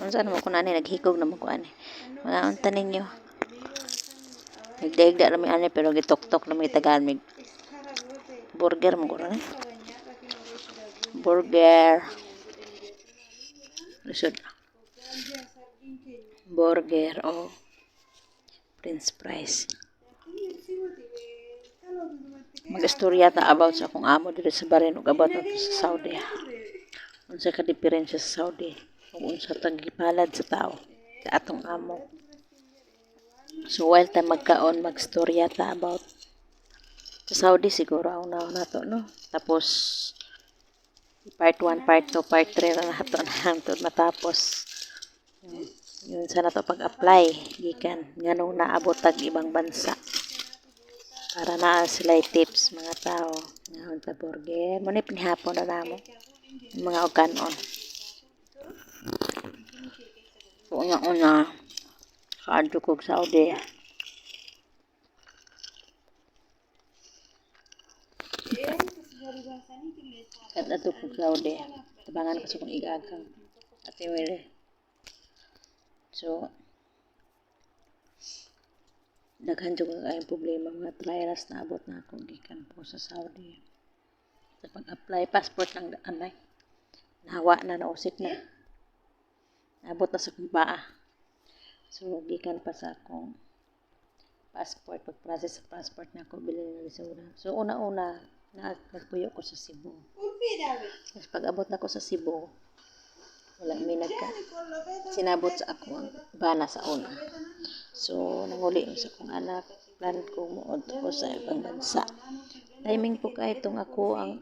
Unsa naman ko na naghikog naman ko ani. Mga unta ninyo. Nagdaigda rami ani pero gitok-tok na may tagalmig. Burger mo ko na. Burger. Lisod. Burger o French fries. Mag-istorya ta about sa akong amo dito sa Bahrain ug about nato sa Saudi. Unsa ka diferensya sa Saudi ug unsa tang gipalad sa tao sa atong amo. So while ta magkaon magstorya ta about sa Saudi siguro ang nato no. Tapos part 1, part 2, part 3 na nato na matapos. Yun sa nato pag-apply gikan nganong naabot tag ibang bansa. Para na sila tips mga tao nga unta burger mo ni pinihapon na namo mga kanon. Una kaadto kog Saudi. Kaadto kog Saudi. Tabangan ko sa kong igagaw. Ate wele. So daghan jud kay problema mga trials na abot na akong gikan po sa Saudi. Sa pag-apply passport lang anay. Nahawa na nausik na. Abot na sa kong paa. So gikan pa sa akong passport pag-process sa passport na ako bilhin na lisura. So una-una nagpuyo ko sa Cebu. Tapos pag-abot na ko sa Cebu wala may sinabot sa ako ang bana sa una. So nanguli sa akong anak plan ko muod ko sa ibang bansa. Timing po kay itong akong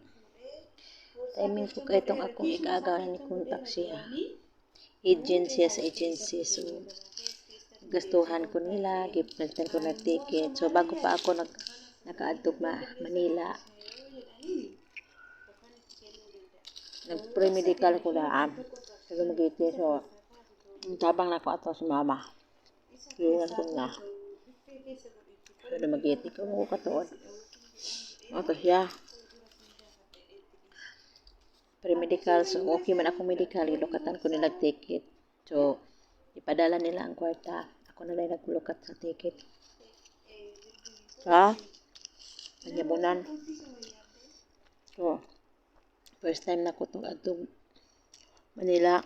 igagaw na ni kontak siya. Agency sa agency. So gastuhan ko nila, gipnagtan ko na ticket. So bago pa ako nakaadtog Manila. Nag-pre-medical ko daan. Pero magiti so tabang na ko ato si mama. Kaya ko na. Pero magiti ko mo katuod. Ato siya. Pre-medical so okay man ako medical ilokatan ko nila ticket. So ipadala nila ang kwarta. Ako na lang naglukat sa ticket. Ha? Panyamunan. So first time na ko itong atong Manila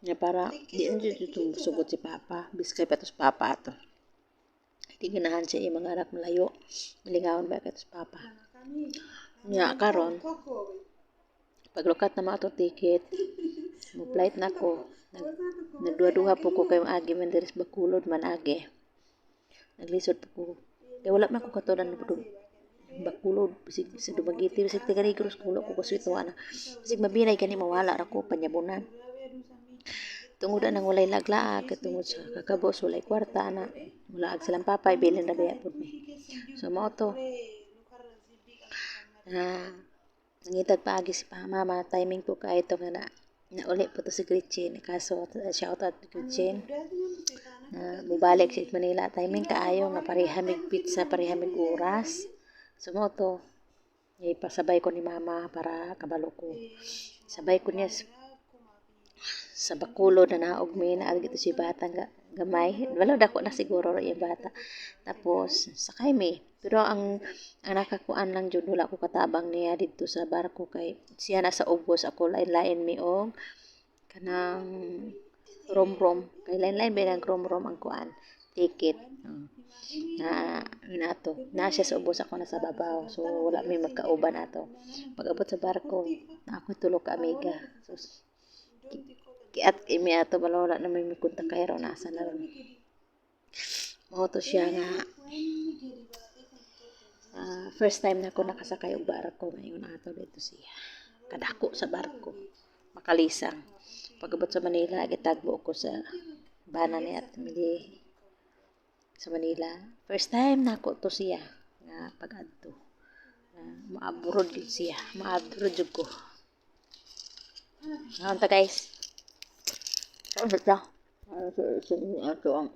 nga para di na dito itong sugot si Papa biskay pa ito si Papa ato hindi ganahan siya yung mga anak malayo malingawan ba ito si Papa nga karon paglukat na mga itong ticket flight na ko nagduha-duha po ko kay agi man deres Bacolod man agi naglisod po ko kaya wala man ko katunan Bacolod, bisig sa Dumaguete, bisig Taga-Negros, kulo ko kaswit na bisig mabinay gani mawala ra ko panyabunan. Tungod nang walay laglaag, tungod sa kakabos walay kwarta na. Wala ag silang papay bilin ra biya pud mi. So mao to. Nangitag paagi si mama, timing po kay ito nga na uli po to si Gretchen, kaso shout out to Gretchen. Mubalik sa Manila, timing kaayo nga pareha mig pizza, pareha mig oras. So mo to, ipasabay ko ni mama para kabalo ko. Sabay ko niya sa Bacolod na naog mi na ito si bata nga gamay. Wala dako na siguro yung bata. Tapos sakay mi. Pero ang nakakuan lang jud wala ko katabang niya dito sa barko kay siya na sa ubos ako lain-lain mi og kanang rom-rom. Kay lain-lain ba nang rom-rom ang kuan ticket. Na siya sa ubos ako na sa babaw so wala may magkauban ato pag-abot sa barko ako tulo ka amiga so kiat imi ato bala wala na may kontak kay ron asa na ron mo to siya nga first time na ako nakasakay og barko ngayon ato dito siya kadako sa barko makalisang pag-abot sa Manila gitagbo ko sa bana ni at mili sa Manila. First time na ako to siya nga pag-adto. Maabroad yun siya. Maabroad yun ko. Ano ta guys? Ano ta? Ano sa ato ang